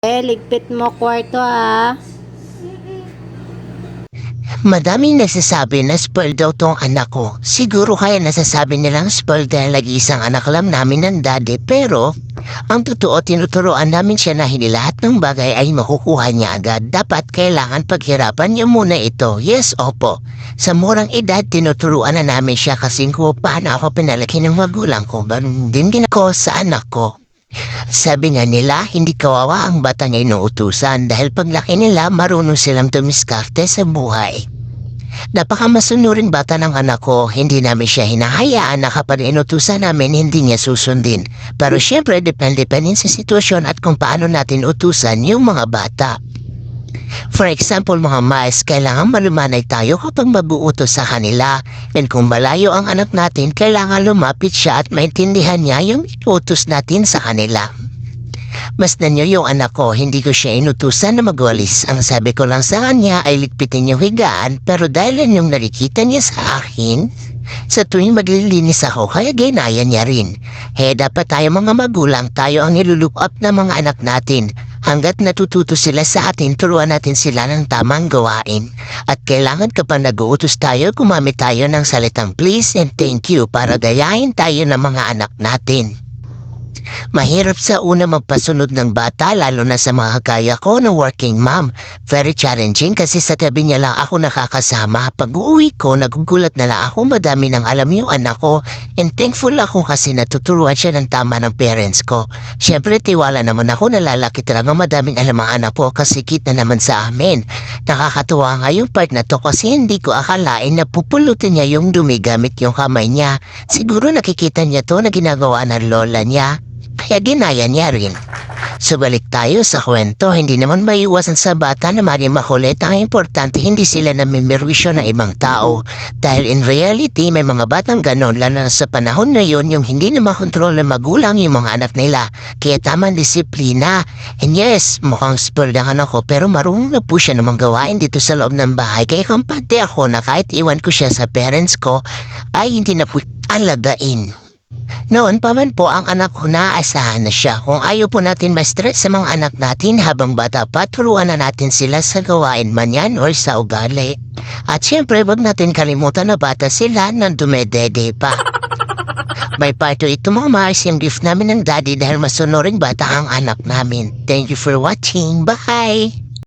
Ligpit mo kwarto ah. Madaming nagsasabi na spoiled daw tong anak ko. Siguro kaya nasasabi nilang spoiled dahil nag-iisang anak lang namin ng daddy. Pero, ang totoo, tinuturoan namin siya na hindi lahat ng bagay ay makukuha niya agad. Dapat kailangan paghirapan niya muna ito. Yes, opo. Sa murang edad, tinuturuan na namin siya kasi kung paano ako pinalaki ng magulang ko. Ganun din ginako sa anak ko. Sabi nga nila, hindi kawawa ang bata niya inuutusan dahil paglaki nila, marunong silang tumiskarte sa buhay. Napakamasunuring bata ng anak ko, hindi namin siya hinahayaan na kapag inutusan namin, hindi niya susundin. Pero syempre, depende pa rin sa sitwasyon at kung paano natin utusan yung mga bata. For example, mga mas, kailangan malumanay tayo kapag mabuutos sa kanila. And kung malayo ang anak natin, kailangan lumapit siya at maintindihan niya yung inutos natin sa kanila. Mas na niyo yung anak ko, hindi ko siya inutusan na magwalis. Ang sabi ko lang sa kanya ay ligpitin yung higaan, pero dahil yan yung nakikita niya sa akin, sa tuwing maglilinis ako, kaya ginaya niya rin. Dapat tayo mga magulang, tayo ang nilulook up ng mga anak natin. Hanggat natututo sila sa atin, turuan natin sila ng tamang gawain. At kailangan kapag nag-uutos tayo, gumamit tayo ng salitang please and thank you para gayahin tayo ng mga anak natin. Mahirap sa una magpasunod ng bata lalo na sa mga kaya ko na working mom. Very challenging kasi sa tabi niya lang ako nakakasama. Pag uuwi ko, nagugulat na lang ako madami nang alam yung anak ko. And thankful ako kasi natuturuan siya ng tama ng parents ko. Siyempre tiwala naman ako na lalaki talaga madaming alam ang anak ko kasi kita naman sa amin. Nakakatuwa nga yung part na to kasi hindi ko akalain na pupulutin niya yung dumi gamit yung kamay niya. Siguro nakikita niya to na ginagawa ng lola niya. Kaya ginaya niya rin. So balik tayo sa kwento, hindi naman maiwasan sa bata na maging makulit. Ang importante, hindi sila namimirwisyo ng ibang tao. Dahil in reality, may mga batang ganon, lalo na sa panahon na yun, yung hindi na makontrol ng magulang yung mga anak nila. Kaya tamang disiplina. And yes, mukhang spoiled ang anak ko, pero marunong na po siya namang gawain dito sa loob ng bahay. Kaya kampante ako na kahit iwan ko siya sa parents ko, ay hindi na po alagain. Noon pa man po ang anak ko naasahan na siya. Kung ayaw po natin ma-stress sa mga anak natin habang bata pa, turuan na natin sila sa gawain man yan or sa ugali. At syempre, wag natin kalimutan na bata sila nang dumedede pa. May parto ito mga mas yung gift namin ng daddy dahil masunuring bata ang anak namin. Thank you for watching. Bye!